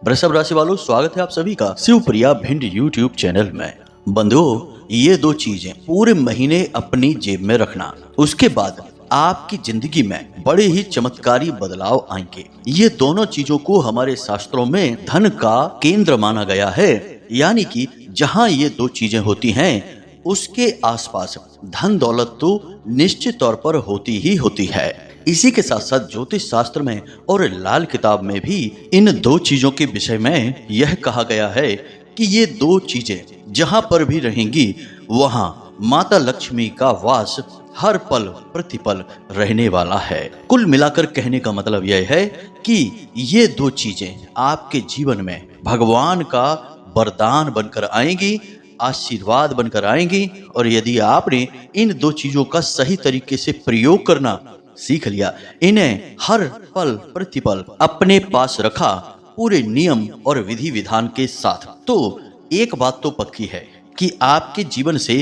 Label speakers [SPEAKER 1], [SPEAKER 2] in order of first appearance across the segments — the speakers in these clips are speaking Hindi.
[SPEAKER 1] वृषभ राशि वालों, स्वागत है आप सभी का शिवप्रिया भिंड यूट्यूब चैनल में। बंधुओं, ये दो चीजें पूरे महीने अपनी जेब में रखना, उसके बाद आपकी जिंदगी में बड़े ही चमत्कारी बदलाव आएंगे। ये दोनों चीजों को हमारे शास्त्रों में धन का केंद्र माना गया है, यानी कि जहाँ ये दो चीजें होती हैं उसके आसपास धन दौलत तो निश्चित तौर पर होती ही होती है। इसी के साथ साथ ज्योतिष शास्त्र में और लाल किताब में भी इन दो चीजों के विषय में यह कहा गया है कि ये दो चीजें जहां पर भी रहेंगी वहां माता लक्ष्मी का वास हर पल प्रतिपल रहने वाला है। कुल मिलाकर कहने का मतलब यह है कि ये दो चीजें आपके जीवन में भगवान का वरदान बनकर आएंगी, आशीर्वाद बनकर आएंगी। और यदि आपने इन दो चीजों का सही तरीके से प्रयोग करना सीख लिया, इन्हें हर पल प्रतिपल अपने पास रखा पूरे नियम और विधि विधान के साथ, तो एक बात तो पक्की है कि आपके जीवन से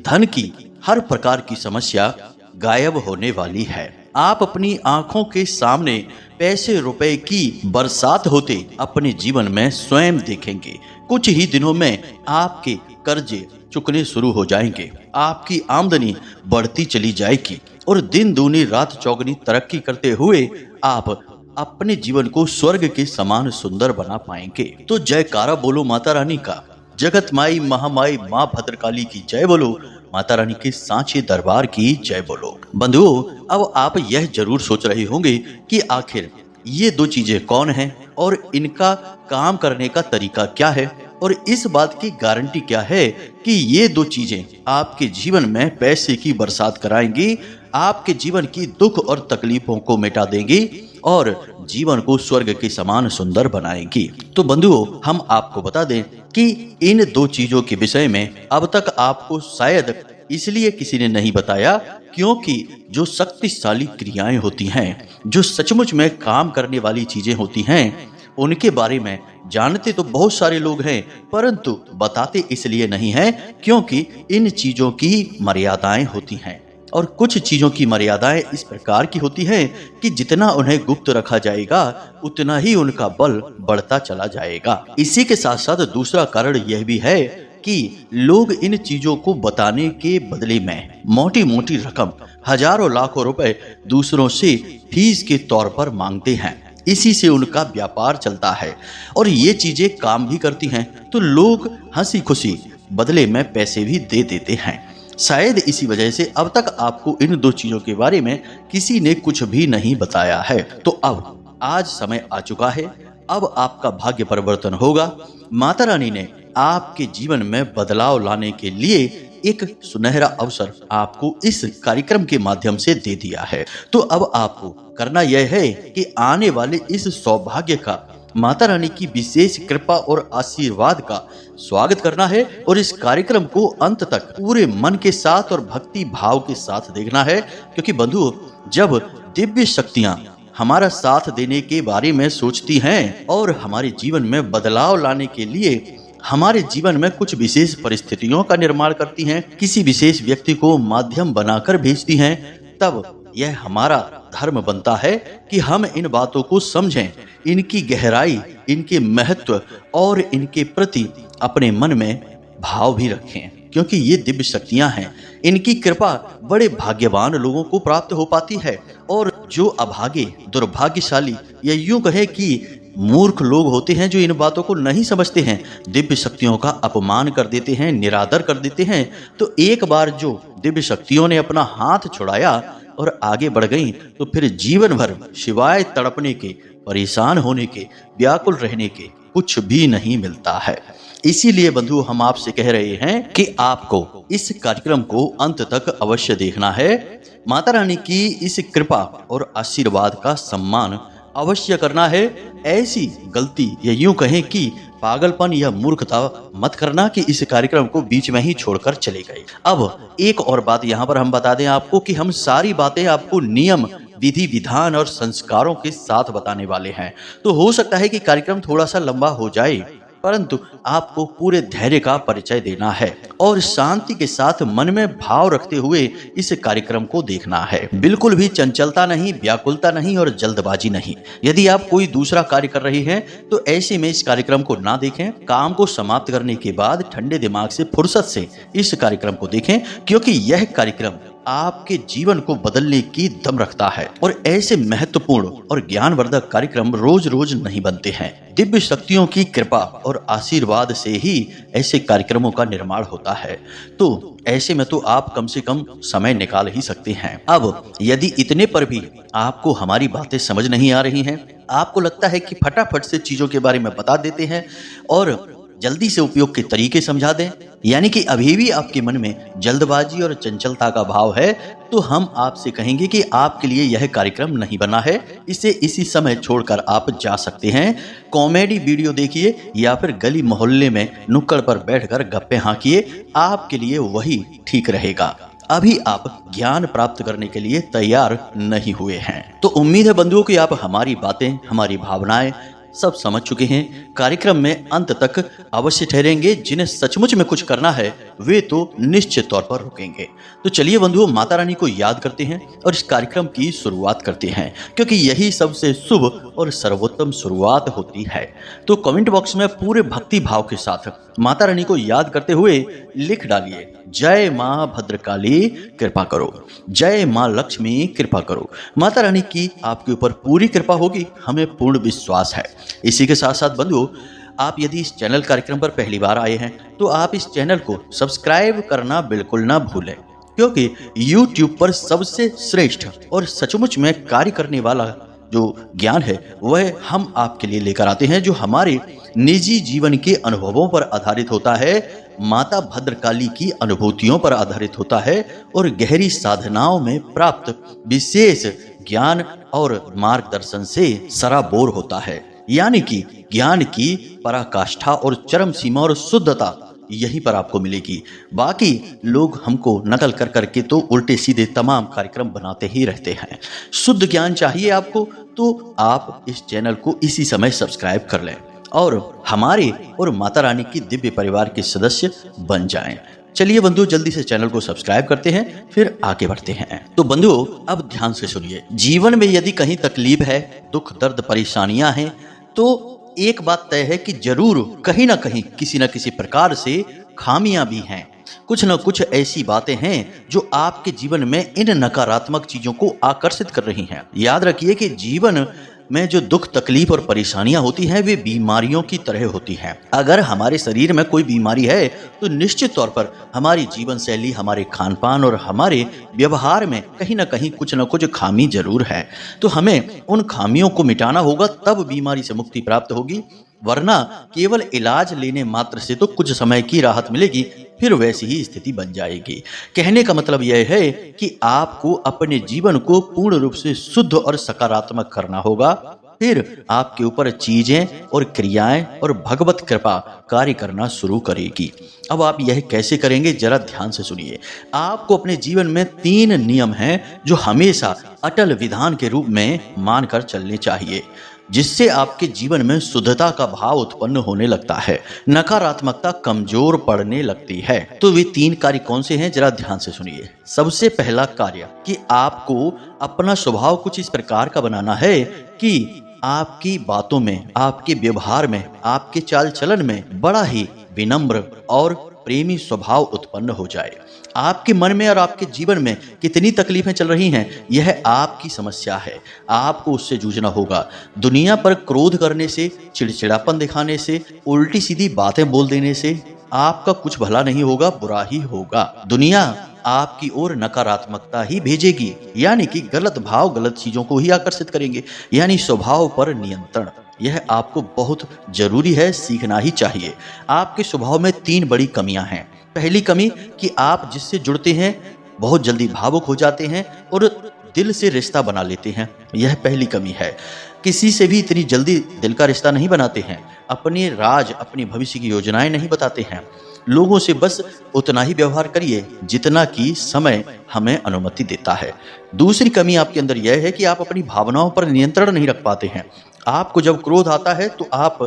[SPEAKER 1] धन की हर प्रकार की समस्या गायब होने वाली है। आप अपनी आंखों के सामने पैसे रुपए की बरसात होते अपने जीवन में स्वयं देखेंगे। कुछ ही दिनों में आपके कर्जे चुकने शुरू हो जाएंगे, आपकी आमदनी बढ़ती चली जाएगी और दिन दूनी रात चौगनी तरक्की करते हुए आप अपने जीवन को स्वर्ग के समान सुंदर बना पाएंगे। तो जयकारा बोलो माता रानी का, जगत माई महामाई माँ भद्रकाली की जय बोलो, माता रानी के सांचे दरबार की जय बोलो। बंधुओं, अब आप यह जरूर सोच रहे होंगे कि आखिर ये दो चीजें कौन हैं और इनका काम करने का तरीका क्या है और इस बात की गारंटी क्या है कि ये दो चीजें आपके जीवन में पैसे की बरसात कराएंगी, आपके जीवन की दुख और तकलीफों को मिटा देंगी और जीवन को स्वर्ग के समान सुंदर बनाएंगी। तो बंधुओं, हम आपको बता दें कि इन दो चीजों के विषय में अब तक आपको शायद इसलिए किसी ने नहीं बताया क्योंकि जो शक्तिशाली क्रियाएं होती हैं, जो सचमुच में काम करने वाली चीजें होती हैं, उनके बारे में जानते तो बहुत सारे लोग हैं, परंतु बताते इसलिए नहीं हैं क्योंकि इन चीजों की मर्यादाएं होती हैं। और कुछ चीजों की मर्यादाएं इस प्रकार की होती हैं कि जितना उन्हें गुप्त रखा जाएगा उतना ही उनका बल बढ़ता चला जाएगा। इसी के साथ साथ दूसरा कारण यह भी है कि लोग इन चीजों को बताने के बदले में मोटी मोटी रकम, हजारों लाखों रुपए दूसरों से फीस के तौर पर मांगते हैं। इसी से उनका व्यापार चलता है और ये चीजें काम भी करती हैं, तो लोग हंसी खुशी बदले में पैसे भी दे देते हैं। शायद इसी वजह से अब तक आपको इन दो चीजों के बारे में किसी ने कुछ भी नहीं बताया है। तो अब आज समय आ चुका है, अब आपका भाग्य परिवर्तन होगा। माता रानी ने आपके जीवन में बदलाव लाने के लिए एक सुनहरा अवसर आपको इस कार्यक्रम के माध्यम से दे दिया है। तो अब आपको करना यह है कि आने वाले इस सौभाग्य का, माता रानी की विशेष कृपा और आशीर्वाद का स्वागत करना है और इस कार्यक्रम को अंत तक पूरे मन के साथ और भक्ति भाव के साथ देखना है। क्योंकि बंधुओं, जब दिव्य शक्तियां हमारा साथ देने के बारे में सोचती हैं और हमारे जीवन में बदलाव लाने के लिए हमारे जीवन में कुछ विशेष परिस्थितियों का निर्माण करती हैं, किसी विशेष व्यक्ति को माध्यम बनाकर भेजती हैं, तब यह हमारा धर्म बनता है कि हम इन बातों को समझें, इनकी गहराई, इनके महत्व और इनके प्रति अपने मन में भाव भी रखें। क्योंकि ये दिव्य शक्तियां हैं, इनकी कृपा बड़े भाग्यवान लोगों को प्राप्त हो पाती है और जो अभागे, दुर्भाग्यशाली या यूं कहे कि मूर्ख लोग होते हैं जो इन बातों को नहीं समझते हैं, दिव्य शक्तियों का अपमान कर देते हैं, निरादर कर देते हैं, तो एक बार जो दिव्य शक्तियों ने अपना हाथ छुड़ाया और आगे बढ़ गई तो फिर जीवन भर सिवाय तड़पने के, परेशान होने के, व्याकुल रहने के कुछ भी नहीं मिलता है। इसीलिए बंधु, हम आपसे कह रहे हैं कि आपको इस कार्यक्रम को अंत तक अवश्य देखना है। माता रानी की इस कृपा और आशीर्वाद का सम्मान अवश्य करना है। ऐसी गलती या यूं कहें कि पागलपन या मूर्खता मत करना कि इस कार्यक्रम को बीच में ही छोड़कर चले गए। अब एक और बात यहाँ पर हम बता दें आपको कि हम सारी बातें आपको नियम, विधि विधान और संस्कारों के साथ बताने वाले हैं। तो हो सकता है कि कार्यक्रम थोड़ा सा लंबा हो जाए, परंतु आपको पूरे धैर्य का परिचय देना है और शांति के साथ मन में भाव रखते हुए इस कार्यक्रम को देखना है। बिल्कुल भी चंचलता नहीं, व्याकुलता नहीं और जल्दबाजी नहीं। यदि आप कोई दूसरा कार्य कर रहे हैं तो ऐसे में इस कार्यक्रम को ना देखें। काम को समाप्त करने के बाद ठंडे दिमाग से, फुर्सत से इस कार्यक्रम को देखें, क्योंकि यह कार्यक्रम आपके जीवन को बदलने की दम रखता है। और ऐसे महत्वपूर्ण और ज्ञानवर्धक कार्यक्रम रोज रोज नहीं बनते हैं। दिव्य शक्तियों की कृपा और आशीर्वाद से ही ऐसे कार्यक्रमों का निर्माण होता है। तो ऐसे में तो आप कम से कम समय निकाल ही सकते हैं। अब यदि इतने पर भी आपको हमारी बातें समझ नहीं आ रही हैं, आपको लगता है कि फटाफट से चीजों के बारे में बता देते हैं और जल्दी से उपयोग के तरीके समझा दें, यानी कि अभी भी आपके मन में जल्दबाजी और चंचलता का भाव है, तो हम आपसे कहेंगे कि आपके लिए यह कार्यक्रम नहीं बना है। इसे इसी समय छोड़कर आप जा सकते हैं। कॉमेडी वीडियो देखिए या फिर गली मोहल्ले में नुक्कड़ पर बैठकर गप्पे हाँकिए, आपके लिए वही ठीक रहेगा। अभी आप ज्ञान प्राप्त करने के लिए तैयार नहीं हुए हैं। तो उम्मीद है बंधुओं कि आप हमारी बातें, हमारी भावनाएं सब समझ चुके हैं। कार्यक्रम में अंत तक अवश्य ठहरेंगे। जिन्हें सचमुच में कुछ करना है वे तो निश्चित तौर पर रुकेंगे। तो चलिए बंधुओं, माता रानी को याद करते हैं और इस कार्यक्रम की शुरुआत करते हैं, क्योंकि यही सबसे शुभ और सर्वोत्तम शुरुआत होती है। तो कमेंट बॉक्स में पूरे भक्ति भाव के साथ माता रानी को याद करते हुए लिख डालिए, जय मां भद्रकाली कृपा करो, जय मां लक्ष्मी कृपा करो। माता रानी की आपके ऊपर पूरी कृपा होगी, हमें पूर्ण विश्वास है। इसी के साथ साथ बंधुओं, आप यदि इस चैनल कार्यक्रम पर पहली बार आए हैं तो आप इस चैनल को सब्सक्राइब करना बिल्कुल ना भूलें, क्योंकि YouTube पर सबसे श्रेष्ठ और सचमुच में कार्य करने वाला जो ज्ञान है वह हम आपके लिए लेकर आते हैं, जो हमारे निजी जीवन के अनुभवों पर आधारित होता है, माता भद्रकाली की अनुभूतियों पर आधारित होता है और गहरी साधनाओं में प्राप्त विशेष ज्ञान और मार्गदर्शन से सराबोर होता है। यानी कि ज्ञान की पराकाष्ठा और चरम सीमा और शुद्धता यहीं पर आपको मिलेगी। बाकी लोग हमको नकल कर करके तो उल्टे सीधे तमाम कार्यक्रम बनाते ही रहते हैं। शुद्ध ज्ञान चाहिए आपको तो आप इस चैनल को इसी समय सब्सक्राइब कर लें और हमारे और माता रानी की दिव्य परिवार के सदस्य बन जाएं। चलिए बंधुओं, जल्दी से चैनल को सब्सक्राइब करते हैं, फिर आगे बढ़ते हैं। तो बंधुओं, अब ध्यान से सुनिए। जीवन में यदि कहीं तकलीफ है, दुख दर्द परेशानियां हैं, तो एक बात तय है कि जरूर कहीं ना कहीं किसी न किसी प्रकार से खामियां भी हैं। कुछ न कुछ ऐसी बातें हैं जो आपके जीवन में इन नकारात्मक चीजों को आकर्षित कर रही हैं। याद रखिए कि जीवन में जो दुख तकलीफ और परेशानियां होती हैं वे बीमारियों की तरह होती हैं। अगर हमारे शरीर में कोई बीमारी है तो निश्चित तौर पर हमारी जीवन शैली, हमारे खान पान और हमारे व्यवहार में कहीं ना कहीं कुछ न कुछ खामी जरूर है। तो हमें उन खामियों को मिटाना होगा, तब बीमारी से मुक्ति प्राप्त होगी। वरना केवल इलाज लेने मात्र से तो कुछ समय की राहत मिलेगी, फिर वैसी ही स्थिति बन जाएगी। कहने का मतलब यह है कि आपको अपने जीवन को पूर्ण रूप से शुद्ध और सकारात्मक करना होगा, फिर आपके ऊपर चीजें और क्रियाएं और भगवत कृपा कार्य करना शुरू करेगी। अब आप यह कैसे करेंगे, जरा ध्यान से सुनिए। आपको अपने जीवन में 3 नियम हैं जो हमेशा अटल विधान के रूप में मानकर चलने चाहिए, जिससे आपके जीवन में शुद्धता का भाव उत्पन्न होने लगता है, नकारात्मकता कमजोर पड़ने लगती है। तो वे 3 कार्य कौन से हैं, जरा ध्यान से सुनिए। सबसे पहला कार्य कि आपको अपना स्वभाव कुछ इस प्रकार का बनाना है कि आपकी बातों में, आपके व्यवहार में, आपके चाल चलन में बड़ा ही विनम्र और प्रेमी स्वभाव उत्पन्न हो जाए। आपके मन में और आपके जीवन में कितनी तकलीफें चल रही हैं, यह आपकी समस्या है, आपको उससे जूझना होगा। दुनिया पर क्रोध करने से, चिड़चिड़ापन दिखाने से, उल्टी सीधी बातें बोल देने से आपका कुछ भला नहीं होगा, बुरा ही होगा। दुनिया आपकी ओर नकारात्मकता ही भेजेगी, यानी कि गलत भाव गलत चीजों को ही आकर्षित करेंगे। यानी स्वभाव पर नियंत्रण, यह आपको बहुत जरूरी है, सीखना ही चाहिए। आपके स्वभाव में 3 बड़ी कमियां हैं। पहली कमी कि आप जिससे जुड़ते हैं बहुत जल्दी भावुक हो जाते हैं और दिल से रिश्ता बना लेते हैं, यह पहली कमी है। किसी से भी इतनी जल्दी दिल का रिश्ता नहीं बनाते हैं, अपने राज, अपनी भविष्य की योजनाएं नहीं बताते हैं। लोगों से बस उतना ही व्यवहार करिए जितना कि समय हमें अनुमति देता है। दूसरी कमी आपके अंदर यह है कि आप अपनी भावनाओं पर नियंत्रण नहीं रख पाते हैं। आपको जब क्रोध आता है तो आप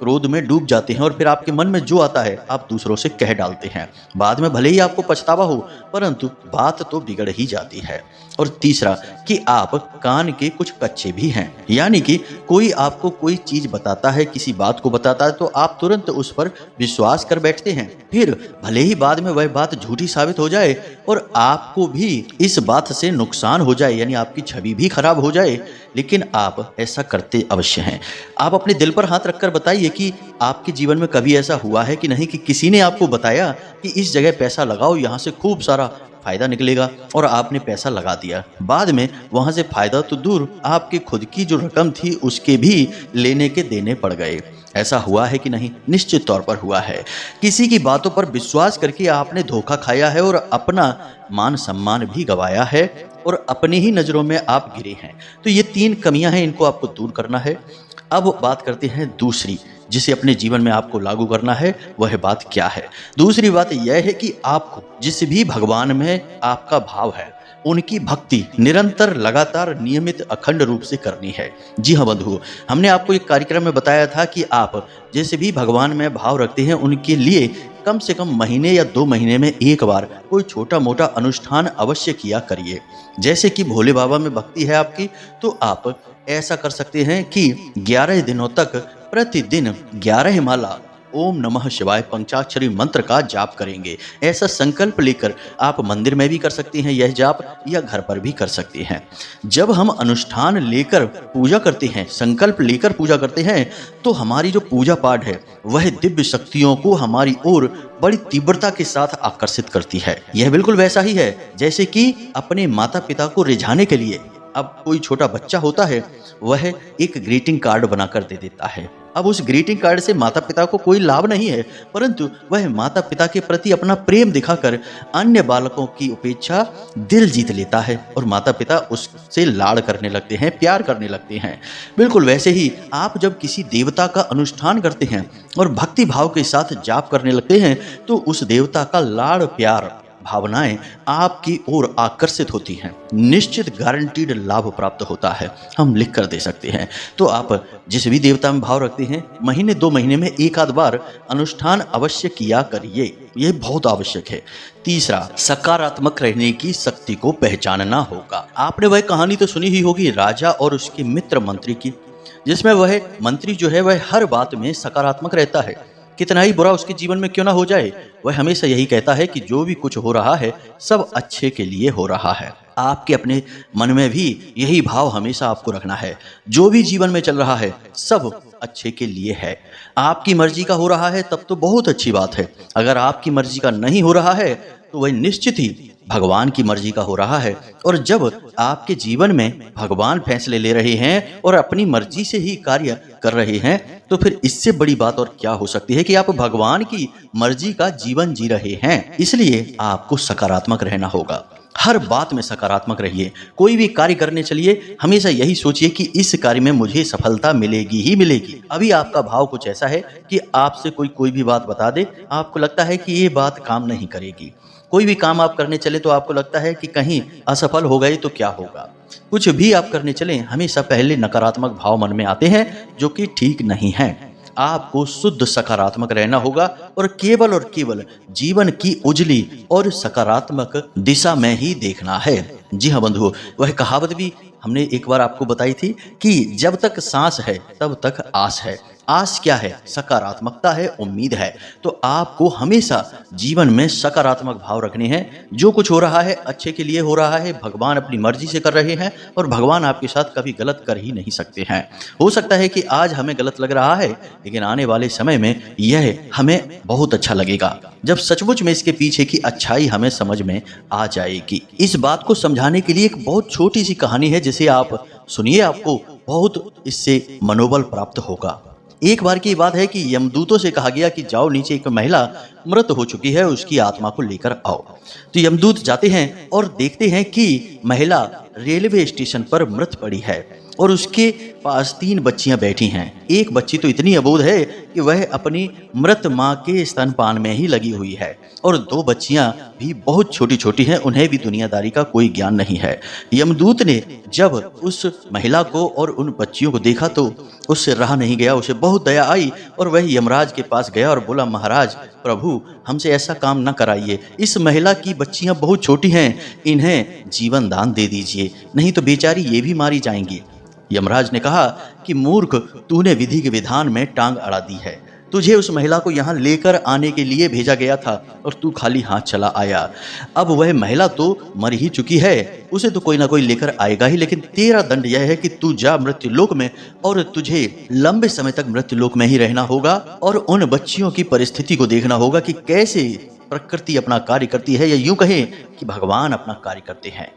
[SPEAKER 1] क्रोध में डूब जाते हैं और फिर आपके मन में जो आता है आप दूसरों से कह डालते हैं। बाद में भले ही आपको पछतावा हो, परंतु बात तो बिगड़ ही जाती है। और तीसरा कि आप कान के कुछ कच्चे भी हैं, यानी कि कोई आपको कोई चीज बताता है, किसी बात को बताता है तो आप तुरंत उस पर विश्वास कर बैठते हैं। फिर भले ही बाद में वह बात झूठी साबित हो जाए और आपको भी इस बात से नुकसान हो जाए, यानी आपकी छवि भी खराब हो जाए, लेकिन आप ऐसा करते अवश्य हैं। आप अपने दिल पर हाथ रखकर बताइए कि आपके जीवन में कभी ऐसा हुआ है कि नहीं कि किसी ने आपको बताया कि इस जगह पैसा लगाओ, यहाँ से खूब सारा फायदा निकलेगा, और आपने पैसा लगा दिया। बाद में वहां से फायदा तो दूर, आपकी खुद की जो रकम थी उसके भी लेने के देने पड़ गए। ऐसा हुआ है कि नहीं? निश्चित तौर पर हुआ है। किसी की बातों पर विश्वास करके आपने धोखा खाया है और अपना मान सम्मान भी गंवाया है और अपनी ही नजरों में आप गिरे हैं। तो ये 3 कमियां हैं, इनको आपको दूर करना है। अब बात करते हैं दूसरी, जिसे अपने जीवन में आपको लागू करना है। वह बात क्या है? दूसरी बात यह है कि आपको जिस भी भगवान में आपका भाव है, उनकी भक्ति निरंतर, लगातार, नियमित, अखंड रूप से करनी है। जी हाँ बंधु, हमने आपको एक कार्यक्रम में बताया था कि आप जैसे भी भगवान में भाव रखते हैं, उनके लिए कम से कम महीने या 2 महीने में एक बार कोई छोटा मोटा अनुष्ठान अवश्य किया करिए। जैसे कि भोले बाबा में भक्ति है आपकी, तो आप ऐसा कर सकते हैं कि 11 दिनों तक प्रतिदिन 11 माला ओम नमः शिवाय पंचाक्षरी मंत्र का जाप करेंगे। ऐसा संकल्प लेकर आप मंदिर में भी कर सकते हैं यह जाप, या घर पर भी कर सकते हैं। जब हम अनुष्ठान लेकर पूजा करते हैं, संकल्प लेकर पूजा करते हैं, तो हमारी जो पूजा पाठ है वह दिव्य शक्तियों को हमारी ओर बड़ी तीव्रता के साथ आकर्षित करती है। यह बिल्कुल वैसा ही है जैसे कि अपने माता पिता को रिझाने के लिए अब कोई छोटा बच्चा होता है, वह एक ग्रीटिंग कार्ड बनाकर दे देता है। अब उस ग्रीटिंग कार्ड से माता पिता को कोई लाभ नहीं है, परंतु वह माता पिता के प्रति अपना प्रेम दिखाकर अन्य बालकों की अपेक्षा दिल जीत लेता है और माता पिता उससे लाड़ करने लगते हैं, प्यार करने लगते हैं। बिल्कुल वैसे ही आप जब किसी देवता का अनुष्ठान करते हैं और भक्ति भाव के साथ जाप करने लगते हैं, तो उस देवता का लाड़, प्यार, भावनाएं आपकी ओर आकर्षित होती हैं। निश्चित गारंटीड लाभ प्राप्त होता है, हम लिख कर दे सकते हैं। तो आप जिस भी देवता में भाव रखते हैं, महीने 2 महीने में एक आध बार अनुष्ठान अवश्य किया करिए, यह बहुत आवश्यक है। तीसरा, सकारात्मक रहने की शक्ति को पहचानना होगा। आपने वह कहानी तो सुनी ही होगी राजा और उसके मित्र मंत्री की, जिसमें वह मंत्री जो है वह हर बात में सकारात्मक रहता है। कितना ही बुरा उसके जीवन में क्यों ना हो जाए, वह हमेशा यही कहता है कि जो भी कुछ हो रहा है सब अच्छे के लिए हो रहा है। आपके अपने मन में भी यही भाव हमेशा आपको रखना है। जो भी जीवन में चल रहा है सब अच्छे के लिए है। आपकी मर्जी का हो रहा है तब तो बहुत अच्छी बात है। अगर आपकी मर्जी का नहीं हो रहा है तो वह निश्चित ही भगवान की मर्जी का हो रहा है। और जब आपके जीवन में भगवान फैसले ले रहे हैं और अपनी मर्जी से ही कार्य कर रहे हैं, तो फिर इससे बड़ी बात और क्या हो सकती है कि आप भगवान की मर्जी का जीवन जी रहे हैं। इसलिए आपको सकारात्मक रहना होगा। हर बात में सकारात्मक रहिए। कोई भी कार्य करने चलिए, हमेशा यही सोचिए कि इस कार्य में मुझे सफलता मिलेगी ही मिलेगी। अभी आपका भाव कुछ ऐसा है कि आपसे कोई भी बात बता दे, आपको लगता है कि ये बात काम नहीं करेगी। कोई भी काम आप करने चले तो आपको लगता है कि कहीं असफल हो गए तो क्या होगा। कुछ भी आप करने चलें, हमेशा पहले नकारात्मक भाव मन में आते हैं, जो कि ठीक नहीं है। आपको शुद्ध सकारात्मक रहना होगा और केवल जीवन की उजली और सकारात्मक दिशा में ही देखना है। जी हाँ बंधुओं, वह कहावत भी हमने एक बार आपको बताई थी कि जब तक सांस है तब तक आस है। आस क्या है? सकारात्मकता है, उम्मीद है। तो आपको हमेशा जीवन में सकारात्मक भाव रखने हैं। जो कुछ हो रहा है अच्छे के लिए हो रहा है, भगवान अपनी मर्जी से कर रहे हैं और भगवान आपके साथ कभी गलत कर ही नहीं सकते हैं। हो सकता है कि आज हमें गलत लग रहा है, लेकिन आने वाले समय में यह हमें बहुत अच्छा लगेगा, जब सचमुच में इसके पीछे की अच्छाई हमें समझ में आ जाएगी। इस बात को समझाने के लिए एक बहुत छोटी सी कहानी है, जिसे आप सुनिए, आपको बहुत इससे मनोबल प्राप्त होगा। एक बार की बात है कि यमदूतों से कहा गया कि जाओ, नीचे एक महिला मृत हो चुकी है, उसकी आत्मा को लेकर आओ। तो यमदूत जाते हैं और देखते हैं कि महिला रेलवे स्टेशन पर मृत पड़ी है और उसके पास 3 बच्चियां बैठी हैं। एक बच्ची तो इतनी अबोध है कि वह अपनी मृत माँ के स्तनपान में ही लगी हुई है और 2 बच्चियां भी बहुत छोटी छोटी हैं, उन्हें भी दुनियादारी का कोई ज्ञान नहीं है। यमदूत ने जब उस महिला को और उन बच्चियों को देखा तो उससे रहा नहीं गया, उसे बहुत दया आई और वह यमराज के पास गया और बोला, महाराज प्रभु, हमसे ऐसा काम न कराइए, इस महिला की बच्चियां बहुत छोटी हैं, इन्हें जीवन दान दे दीजिए, नहीं तो बेचारी ये भी मारी जाएंगी। यमराज ने कहा कि मूर्ख, तूने विधि के विधान में टांग अड़ा दी है। तुझे उस महिला को यहाँ लेकर आने के लिए भेजा गया था और तू खाली हाथ चला आया। अब वह महिला तो मर ही चुकी है, उसे तो कोई ना कोई लेकर आएगा ही, लेकिन तेरा दंड यह है कि तू जा मृत्युलोक में और तुझे लंबे समय तक मृत्युलोक में ही रहना होगा और उन बच्चियों की परिस्थिति को देखना होगा कि कैसे प्रकृति अपना कार्य करती है, या यूं कहें कि भगवान अपना कार्य करते हैं।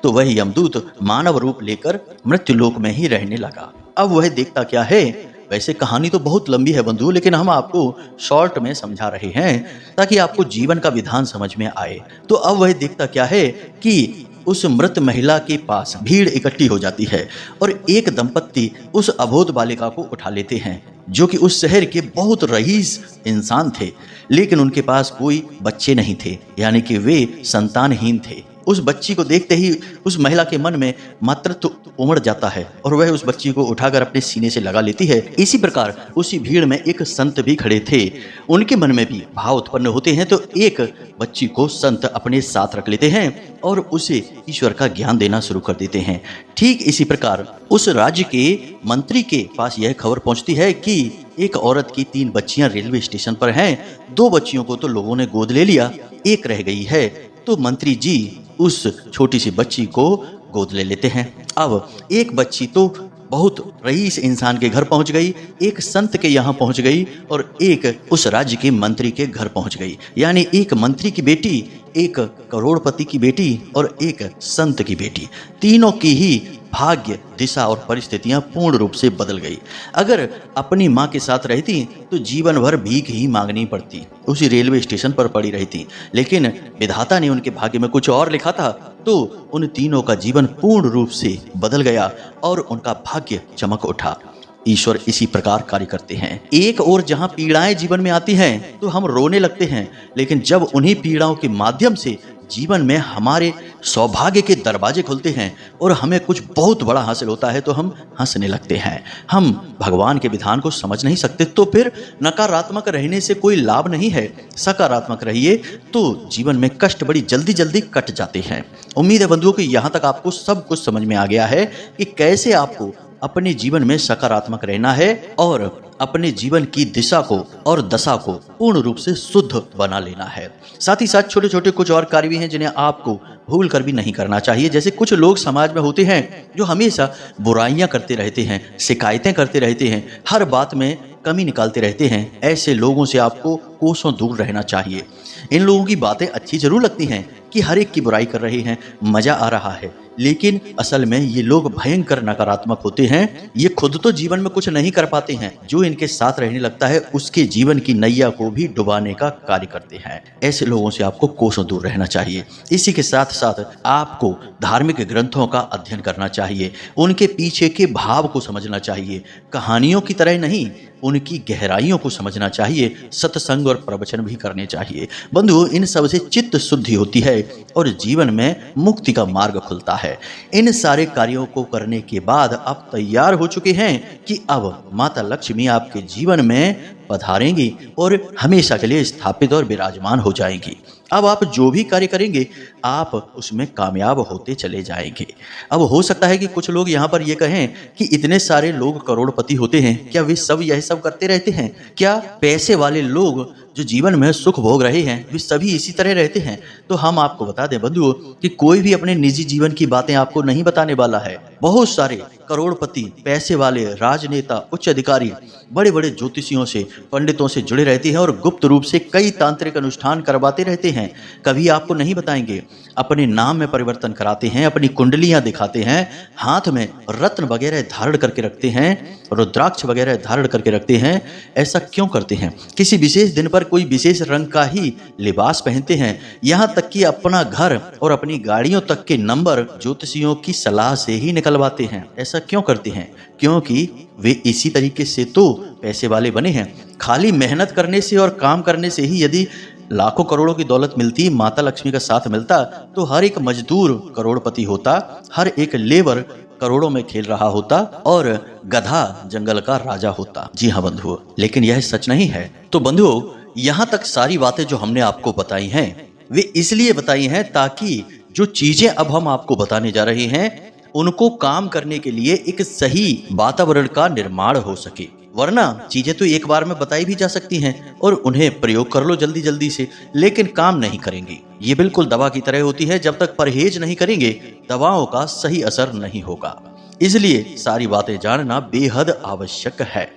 [SPEAKER 1] तो वह यमदूत मानव रूप लेकर मृत्युलोक में ही रहने लगा। अब वह देखता क्या है, वैसे कहानी तो बहुत लंबी है बंधु, लेकिन हम आपको शॉर्ट में समझा रहे हैं ताकि आपको जीवन का विधान समझ में आए। तो अब वह देखता क्या है कि उस मृत महिला के पास भीड़ इकट्ठी हो जाती है और एक दंपत्ति उस अबोध बालिका को उठा लेते हैं, जो कि उस शहर के बहुत रईस इंसान थे, लेकिन उनके पास कोई बच्चे नहीं थे, यानी कि वे संतानहीन थे। उस बच्ची को देखते ही उस महिला के मन में मातृत्व उमड़ जाता है और वह उस बच्ची को उठाकर अपने सीने से लगा लेती है। इसी प्रकार उसी भीड़ में एक संत भी खड़े थे, उनके मन में भी भाव उत्पन्न होते हैं, तो एक बच्ची को संत अपने साथ रख लेते हैं और उसे ईश्वर का ज्ञान देना शुरू कर देते हैं। ठीक इसी प्रकार उस राज्य के मंत्री के पास यह खबर पहुंचती है कि एक औरत की 3 बच्चियां रेलवे स्टेशन पर हैं। 2 बच्चियों को तो लोगों ने गोद ले लिया, एक रह गई है। तो मंत्री जी उस छोटी सी बच्ची को गोद ले लेते हैं। अब एक बच्ची तो बहुत रईस इंसान के घर पहुंच गई, एक संत के यहाँ पहुंच गई और एक उस राज्य के मंत्री के घर पहुंच गई। यानी एक मंत्री की बेटी, एक करोड़पति की बेटी और एक संत की बेटी, तीनों की ही भाग्य, दिशा और परिस्थितियां पूर्ण रूप से बदल गई। अगर अपनी माँ के साथ रहती तो जीवन भर भीख ही मांगनी पड़ती, उसी रेलवे स्टेशन पर पड़ी रहती, लेकिन विधाता ने उनके भाग्य में कुछ और लिखा था, तो उन तीनों का जीवन पूर्ण रूप से बदल गया और उनका भाग्य चमक उठा। ईश्वर इसी प्रकार कार्य करते हैं। एक और जहां पीड़ाएं जीवन में आती हैं तो हम रोने लगते हैं, लेकिन जब उन्हीं पीड़ाओं के माध्यम से जीवन में हमारे सौभाग्य के दरवाजे खुलते हैं और हमें कुछ बहुत बड़ा हासिल होता है तो हम हंसने लगते हैं। हम भगवान के विधान को समझ नहीं सकते, तो फिर नकारात्मक रहने से कोई लाभ नहीं है। सकारात्मक रहिए तो जीवन में कष्ट बड़ी जल्दी जल्दी कट जाते हैं। उम्मीद है बंधुओं कि यहाँ तक आपको सब कुछ समझ में आ गया है कि कैसे आपको अपने जीवन में सकारात्मक रहना है और अपने जीवन की दिशा को और दशा को पूर्ण रूप से शुद्ध बना लेना है। साथ ही साथ छोटे छोटे कुछ और कार्य भी हैं जिन्हें आपको भूल कर भी नहीं करना चाहिए। जैसे कुछ लोग समाज में होते हैं जो हमेशा बुराइयां करते रहते हैं, शिकायतें करते रहते हैं, हर बात में कमी निकालते रहते हैं। ऐसे लोगों से आपको कोसों दूर रहना चाहिए। इन लोगों की बातें अच्छी जरूर लगती हैं कि हर एक की बुराई कर रहे हैं, मजा आ रहा है, लेकिन असल में ये लोग भयंकर नकारात्मक होते हैं। ये खुद तो जीवन में कुछ नहीं कर पाते हैं, जो इनके साथ रहने लगता है उसके जीवन की नैया को भी डुबाने का कार्य करते हैं। ऐसे लोगों से आपको कोसों दूर रहना चाहिए। इसी के साथ साथ आपको धार्मिक ग्रंथों का अध्ययन करना चाहिए, उनके पीछे के भाव को समझना चाहिए, कहानियों की तरह नहीं, उनकी गहराइयों को समझना चाहिए, सत्संग और प्रवचन भी करने चाहिए। बंधु, इन सब से चित्त शुद्धि होती है और जीवन में मुक्ति का मार्ग खुलता है। इन सारे कार्यों को करने के बाद आप तैयार हो चुके हैं कि अब माता लक्ष्मी आपके जीवन में पधारेंगी और हमेशा के लिए स्थापित और विराजमान हो जाएंगी। अब आप जो भी कार्य करेंगे आप उसमें कामयाब होते चले जाएंगे। अब हो सकता है कि कुछ लोग यहाँ पर ये कहें कि इतने सारे लोग करोड़पति होते हैं, क्या वे सब यह सब करते रहते हैं? क्या पैसे वाले लोग जो जीवन में सुख भोग रहे हैं वे सभी इसी तरह रहते हैं? तो हम आपको बता दें बंधुओं कि कोई भी अपने निजी जीवन की बातें आपको नहीं बताने वाला है। बहुत सारे करोड़पति, पैसे वाले, राजनेता, उच्च अधिकारी बड़े बड़े ज्योतिषियों से, पंडितों से जुड़े रहते हैं और गुप्त रूप से कई तांत्रिक अनुष्ठान करवाते रहते हैं। कभी आपको नहीं बताएंगे, अपने नाम में परिवर्तन कराते हैं, अपनी कुंडलियां दिखाते हैं, हाथ में रत्न वगैरह धारण करके रखते हैं, रुद्राक्ष वगैरह धारण करके रखते हैं। ऐसा क्यों करते हैं? किसी विशेष दिन पर पर कोई विशेष रंग का ही लिबास पहनते हैं। यहाँ तक कि अपना घर और अपनी गाड़ियों तक के नंबर ज्योतिषियों की सलाह से ही निकलवाते हैं। ऐसा क्यों करते हैं? क्योंकि वे इसी तरीके से तो पैसे वाले बने हैं। खाली मेहनत करने से और काम करने से ही यदि लाखों करोड़ों की दौलत मिलती, माता लक्ष्मी का साथ मिलता, तो हर एक मजदूर करोड़पति होता, हर एक लेबर करोड़ों में खेल रहा होता और गधा जंगल का राजा होता। जी हाँ बंधुओं, लेकिन यह सच नहीं है। तो बंधुओं, यहाँ तक सारी बातें जो हमने आपको बताई हैं, वे इसलिए बताई हैं ताकि जो चीजें अब हम आपको बताने जा रहे हैं, उनको काम करने के लिए एक सही वातावरण का निर्माण हो सके। वरना चीजें तो एक बार में बताई भी जा सकती हैं और उन्हें प्रयोग कर लो जल्दी जल्दी से, लेकिन काम नहीं करेंगी। ये बिल्कुल दवा की तरह होती है, जब तक परहेज नहीं करेंगे दवाओं का सही असर नहीं होगा। इसलिए सारी बातें जानना बेहद आवश्यक है।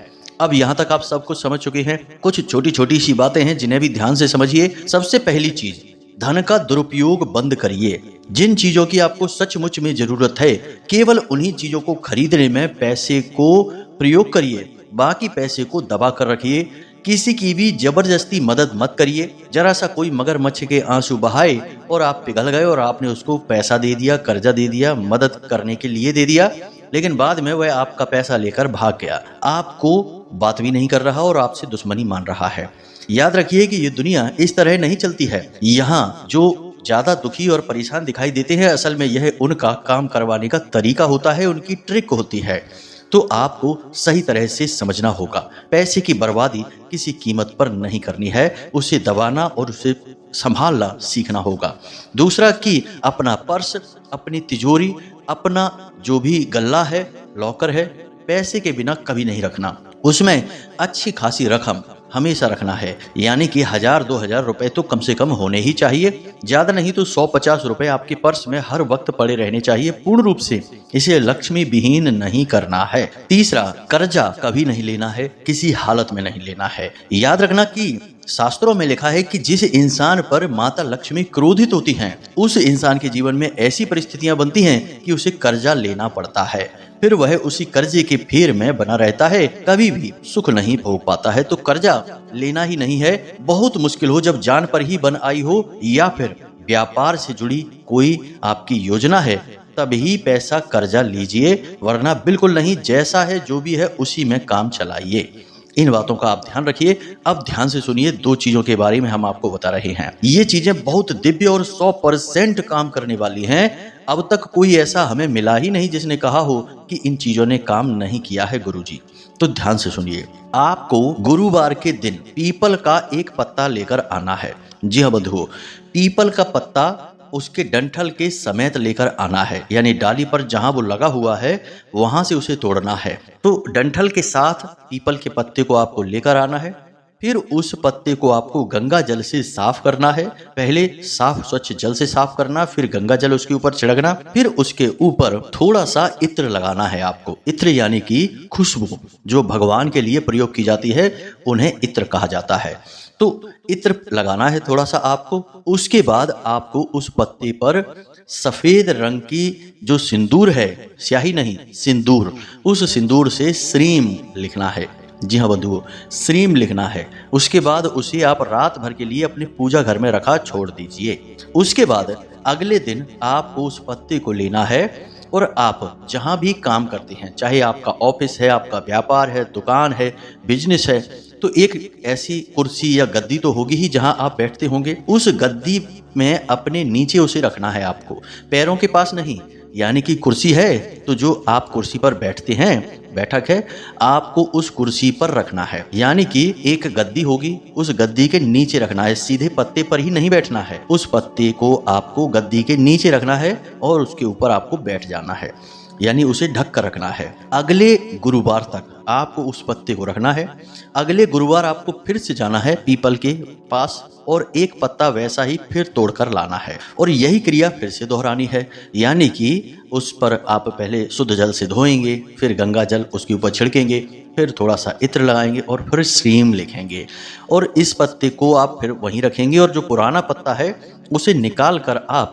[SPEAKER 1] अब यहाँ तक आप सब कुछ समझ चुके हैं। कुछ छोटी छोटी सी बातें हैं जिन्हें भी ध्यान से समझिए। सबसे पहली चीज, धन का दुरुपयोग बंद करिए। जिन चीजों की आपको सचमुच में जरूरत है, केवल उन्हीं चीजों को खरीदने में पैसे को प्रयोग करिए। बाकी पैसे को दबा कर रखिए। किसी की भी जबरदस्ती मदद मत करिए। जरा सा कोई मगरमच्छ के आंसू बहाए और आप पिघल गए और आपने उसको पैसा दे दिया, कर्जा दे दिया, मदद करने के लिए दे दिया, लेकिन बाद में वह आपका पैसा लेकर भाग गया, आपको बात भी नहीं कर रहा और आपसे दुश्मनी मान रहा है। याद रखिए कि ये दुनिया इस तरह नहीं चलती है। यहाँ जो ज्यादा दुखी और परेशान दिखाई देते हैं, असल में यह उनका काम करवाने का तरीका होता है, उनकी ट्रिक होती है। तो आपको सही तरह से समझना होगा। पैसे की बर्बादी किसी कीमत पर नहीं करनी है, उसे दबाना और उसे संभालना सीखना होगा। दूसरा कि अपना पर्स, अपनी तिजोरी, अपना जो भी गल्ला है, लॉकर है, पैसे के बिना कभी नहीं रखना। उसमें अच्छी खासी रकम हमेशा रखना है, यानी कि 1000-2000 रुपए तो कम से कम होने ही चाहिए। ज्यादा नहीं तो 100-50 रुपए आपके पर्स में हर वक्त पड़े रहने चाहिए पूर्ण रूप से। इसे लक्ष्मी विहीन नहीं करना है। तीसरा, कर्जा कभी नहीं लेना है, किसी हालत में नहीं लेना है। याद रखना कि शास्त्रों में लिखा है कि जिस इंसान पर माता लक्ष्मी क्रोधित होती हैं, उस इंसान के जीवन में ऐसी परिस्थितियां बनती हैं कि उसे कर्जा लेना पड़ता है। फिर वह उसी कर्जे के फेर में बना रहता है, कभी भी सुख नहीं भोग पाता है। तो कर्जा लेना ही नहीं है। बहुत मुश्किल हो, जब जान पर ही बन आई हो या फिर व्यापार से जुड़ी कोई आपकी योजना है, तभी पैसा कर्जा लीजिए, वरना बिल्कुल नहीं। जैसा है जो भी है उसी में काम चलाइए। इन बातों का आप ध्यान रखिए। अब ध्यान से सुनिए, दो चीजों के बारे में हम आपको बता रहे हैं। ये चीजें बहुत दिव्य और 100% काम करने वाली हैं। अब तक कोई ऐसा हमें मिला ही नहीं जिसने कहा हो कि इन चीजों ने काम नहीं किया है गुरुजी। तो ध्यान से सुनिए। आपको गुरुवार के दिन पीपल का एक पत्ता लेकर आना है। जी हाँ बंधुओं, पीपल का पत्ता उसके डंठल के समेत लेकर आना है, यानी डाली पर जहां वो लगा हुआ है वहां से उसे तोड़ना है। तो डंठल के साथ पीपल के पत्ते को आपको लेकर आना है। फिर उस पत्ते को आपको गंगा जल से साफ करना है। पहले साफ स्वच्छ जल से साफ करना, फिर गंगा जल उसके ऊपर छिड़कना, फिर उसके ऊपर थोड़ा सा इत्र लगाना है आपको। इत्र यानी कि खुशबू जो भगवान के लिए प्रयोग की जाती है, उन्हें इत्र कहा जाता है। तो इत्र लगाना है थोड़ा सा आपको। उसके बाद आपको उस पत्ते पर सफेद रंग की जो सिंदूर है, स्याही नहीं सिंदूर, उस सिंदूर से श्रीम लिखना है। जी हाँ बंधुओं, श्रीम लिखना है। उसके बाद उसे आप रात भर के लिए अपने पूजा घर में रखा छोड़ दीजिए। उसके बाद अगले दिन आपको उस पत्ते को लेना है और आप जहाँ भी काम करते हैं, चाहे आपका ऑफिस है, आपका व्यापार है, दुकान है, बिजनेस है, तो एक ऐसी कुर्सी या गद्दी तो होगी ही जहां आप बैठते होंगे। उस गद्दी में अपने नीचे उसे रखना है आपको, पैरों के पास नहीं। यानी कि कुर्सी है तो जो आप कुर्सी पर बैठते हैं, बैठक है, आपको उस कुर्सी पर रखना है। यानी कि एक गद्दी होगी, उस गद्दी के नीचे रखना है। सीधे पत्ते पर ही नहीं बैठना है, उस पत्ते को आपको गद्दी के नीचे रखना है और उसके ऊपर आपको बैठ जाना है, यानी उसे ढक कर रखना है। अगले गुरुवार तक आपको उस पत्ते को रखना है। अगले गुरुवार आपको फिर से जाना है पीपल के पास और एक पत्ता वैसा ही फिर तोड़कर लाना है और यही क्रिया फिर से दोहरानी है। यानी कि उस पर आप पहले शुद्ध जल से धोएंगे, फिर गंगा जल उसके ऊपर छिड़केंगे, फिर थोड़ा सा इत्र लगाएंगे और फिर श्रीम लिखेंगे और इस पत्ते को आप फिर वहीं रखेंगे और जो पुराना पत्ता है उसे निकाल कर आप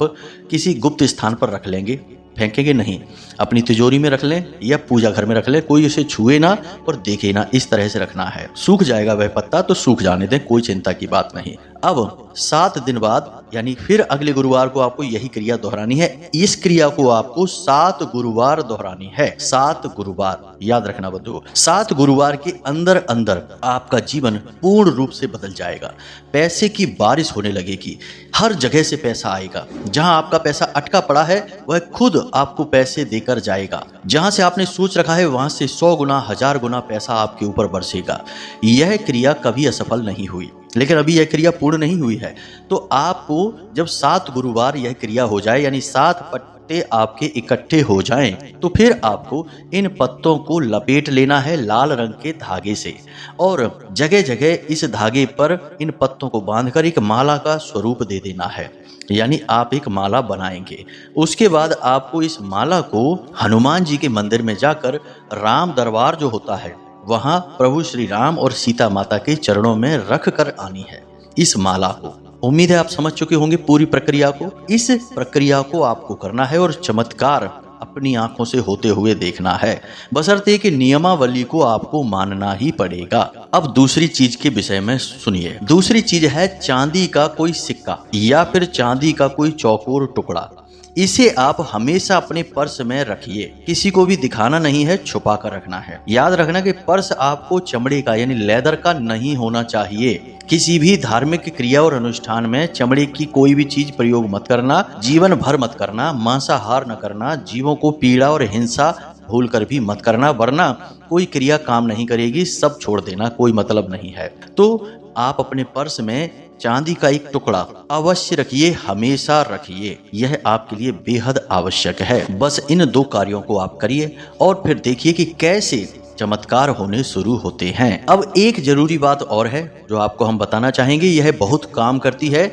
[SPEAKER 1] किसी गुप्त स्थान पर रख लेंगे। फेंकेंगे नहीं, अपनी तिजोरी में रख लें या पूजा घर में रख लें, कोई उसे छुए ना और देखे ना, इस तरह से रखना है। सूख जाएगा वह पत्ता तो सूख जाने दें, कोई चिंता की बात नहीं। अब 7 दिन बाद यानी फिर अगले गुरुवार को आपको यही क्रिया दोहरानी है। इस क्रिया को आपको 7 गुरुवार दोहरानी है। 7 गुरुवार याद रखना बंधुओं। 7 गुरुवार के अंदर अंदर आपका जीवन पूर्ण रूप से बदल जाएगा। पैसे की बारिश होने लगेगी, हर जगह से पैसा आएगा। जहां आपका पैसा अटका पड़ा है वह खुद आपको पैसे देकर जाएगा। जहां से आपने सोच रखा है वहां से 100 गुना 1000 गुना पैसा आपके ऊपर बरसेगा। यह क्रिया कभी असफल नहीं हुई, लेकिन अभी यह क्रिया पूर्ण नहीं हुई है। तो आपको जब 7 गुरुवार यह क्रिया हो जाए यानी 7 पत्ते आपके इकट्ठे हो जाएं, तो फिर आपको इन पत्तों को लपेट लेना है लाल रंग के धागे से और जगह जगह इस धागे पर इन पत्तों को बांधकर एक माला का स्वरूप दे देना है, यानी आप एक माला बनाएंगे। उसके बाद आपको इस माला को हनुमान जी के मंदिर में जाकर राम दरबार जो होता है वहां प्रभु श्री राम और सीता माता के चरणों में रख कर आनी है इस माला को। उम्मीद है आप समझ चुके होंगे पूरी प्रक्रिया को। इस प्रक्रिया को आपको करना है और चमत्कार अपनी आंखों से होते हुए देखना है, बशर्ते कि नियमावली को आपको मानना ही पड़ेगा। अब दूसरी चीज के विषय में सुनिए। दूसरी चीज है चांदी का कोई सिक्का या फिर चांदी का कोई चौकोर टुकड़ा। इसे आप हमेशा अपने पर्स में रखिए, किसी को भी दिखाना नहीं है, छुपा कर रखना है। याद रखना कि पर्स आपको चमड़े का यानी लेदर का नहीं होना चाहिए। किसी भी धार्मिक क्रिया और अनुष्ठान में चमड़े की कोई भी चीज प्रयोग मत करना, जीवन भर मत करना, मांसाहार न करना, जीवों को पीड़ा और हिंसा भूल कर भी मत करना, वरना कोई क्रिया काम नहीं करेगी, सब छोड़ देना, कोई मतलब नहीं है। तो आप अपने पर्स में चांदी का एक टुकड़ा अवश्य रखिए, हमेशा रखिए, यह आपके लिए बेहद आवश्यक है। बस इन 2 कार्यों को आप करिए और फिर देखिए कि कैसे चमत्कार होने शुरू होते हैं। अब एक जरूरी बात और है जो आपको हम बताना चाहेंगे, यह बहुत काम करती है,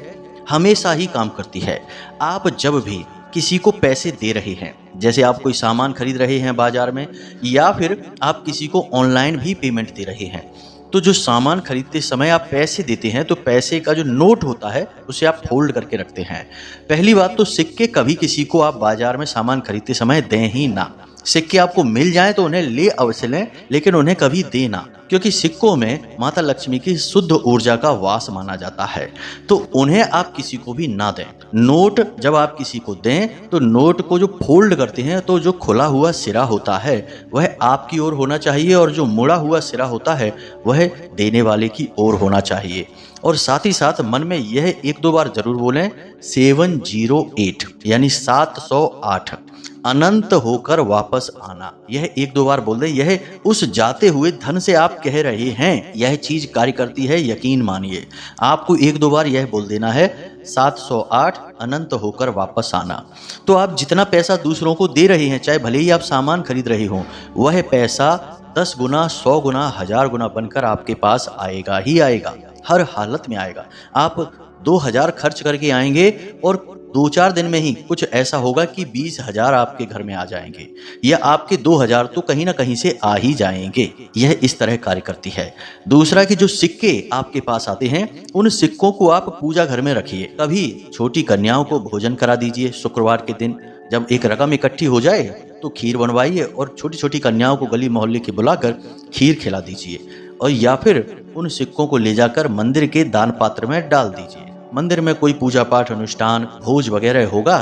[SPEAKER 1] हमेशा ही काम करती है। आप जब भी किसी को पैसे दे रहे हैं, जैसे आप कोई सामान खरीद रहे हैं बाजार में या फिर आप किसी को ऑनलाइन भी पेमेंट दे रहे हैं, तो जो सामान खरीदते समय आप पैसे देते हैं तो पैसे का जो नोट होता है उसे आप फोल्ड करके रखते हैं। पहली बात तो सिक्के कभी किसी को आप बाजार में सामान खरीदते समय दें ही ना। सिक्के आपको मिल जाएं तो उन्हें ले अवश्य लें, लेकिन उन्हें कभी देना, क्योंकि सिक्कों में माता लक्ष्मी की शुद्ध ऊर्जा का वास माना जाता है, तो उन्हें आप किसी को भी ना दें। नोट जब आप किसी को दें तो नोट को जो फोल्ड करते हैं तो जो खुला हुआ सिरा होता है वह आपकी ओर होना चाहिए और जो मुड़ा हुआ सिरा होता है वह देने वाले की ओर होना चाहिए। और साथ ही साथ मन में यह 1-2 बार जरूर बोलें 708 यानी 708 अनंत होकर वापस आना। यह 1-2 बार बोल दें, यह उस जाते हुए धन से आप कह रहे हैं, यह चीज कार्य करती है, यकीन मानिए। आपको 1-2 बार यह बोल देना है 708 अनंत होकर वापस आना। तो आप जितना पैसा दूसरों को दे रहे हैं, चाहे भले ही आप सामान खरीद रहे हो, वह पैसा 10 गुना 100 गुना 1000 गुना बनकर आपके पास आएगा ही आएगा, हर हालत में आएगा। आप 2000 खर्च करके आएंगे और 2-4 दिन में ही कुछ ऐसा होगा कि 20,000 आपके घर में आ जाएंगे, या आपके 2000 तो कहीं ना कहीं से आ ही जाएंगे। यह इस तरह कार्य करती है। दूसरा कि जो सिक्के आपके पास आते हैं उन सिक्कों को आप पूजा घर में रखिए। कभी छोटी कन्याओं को भोजन करा दीजिए। शुक्रवार के दिन जब एक रकम इकट्ठी हो जाए तो खीर बनवाइए और छोटी छोटी कन्याओं को गली मोहल्ले के बुलाकर खीर खिला दीजिए, और या फिर उन सिक्कों को ले जाकर मंदिर के दान पात्र में डाल दीजिए। मंदिर में कोई पूजा पाठ अनुष्ठान भोज वगैरह होगा,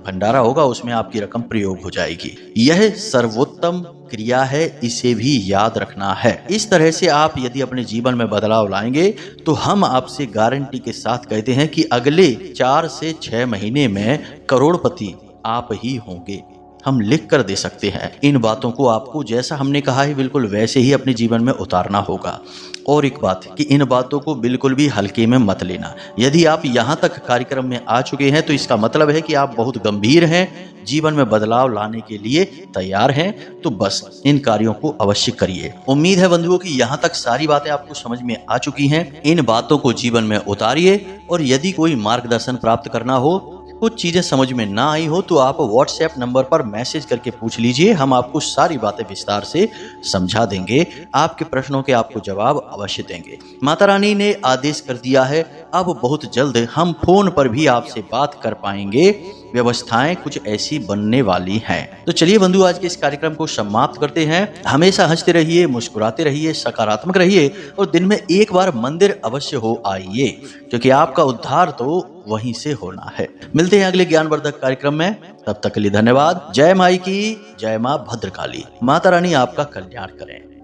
[SPEAKER 1] भंडारा होगा, उसमें आपकी रकम प्रयोग हो जाएगी। यह सर्वोत्तम क्रिया है, इसे भी याद रखना है। इस तरह से आप यदि अपने जीवन में बदलाव लाएंगे तो हम आपसे गारंटी के साथ कहते हैं कि अगले 4 से 6 महीने में करोड़पति आप ही होंगे। हम लिख कर दे सकते हैं। इन बातों को आपको जैसा हमने कहा है बिल्कुल वैसे ही अपने जीवन में उतारना होगा। और एक बात कि इन बातों को बिल्कुल भी हल्के में मत लेना। यदि आप यहाँ तक कार्यक्रम में आ चुके हैं तो इसका मतलब है कि आप बहुत गंभीर हैं, जीवन में बदलाव लाने के लिए तैयार हैं, तो बस इन कार्यों को अवश्य करिए। उम्मीद है बंधुओं कि यहाँ तक सारी बातें आपको समझ में आ चुकी हैं। इन बातों को जीवन में उतारिए, और यदि कोई मार्गदर्शन प्राप्त करना हो, कुछ चीजें समझ में ना आई हो, तो आप व्हाट्सएप नंबर पर मैसेज करके पूछ लीजिए। हम आपको सारी बातें विस्तार से समझा देंगे, आपके प्रश्नों के आपको जवाब अवश्य देंगे। माता रानी ने आदेश कर दिया है अब बहुत जल्द हम फोन पर भी आपसे बात कर पाएंगे। व्यवस्थाएं कुछ ऐसी बनने वाली हैं। तो चलिए बंधु, आज के इस कार्यक्रम को समाप्त करते हैं। हमेशा हंसते रहिए, मुस्कुराते रहिए, सकारात्मक रहिए और दिन में एक बार मंदिर अवश्य हो आइए, क्योंकि आपका उद्धार तो वहीं से होना है। मिलते हैं अगले ज्ञानवर्धक कार्यक्रम में। तब तक के लिए धन्यवाद। जय माई की, जय मां भद्रकाली। माता रानी आपका कल्याण करें।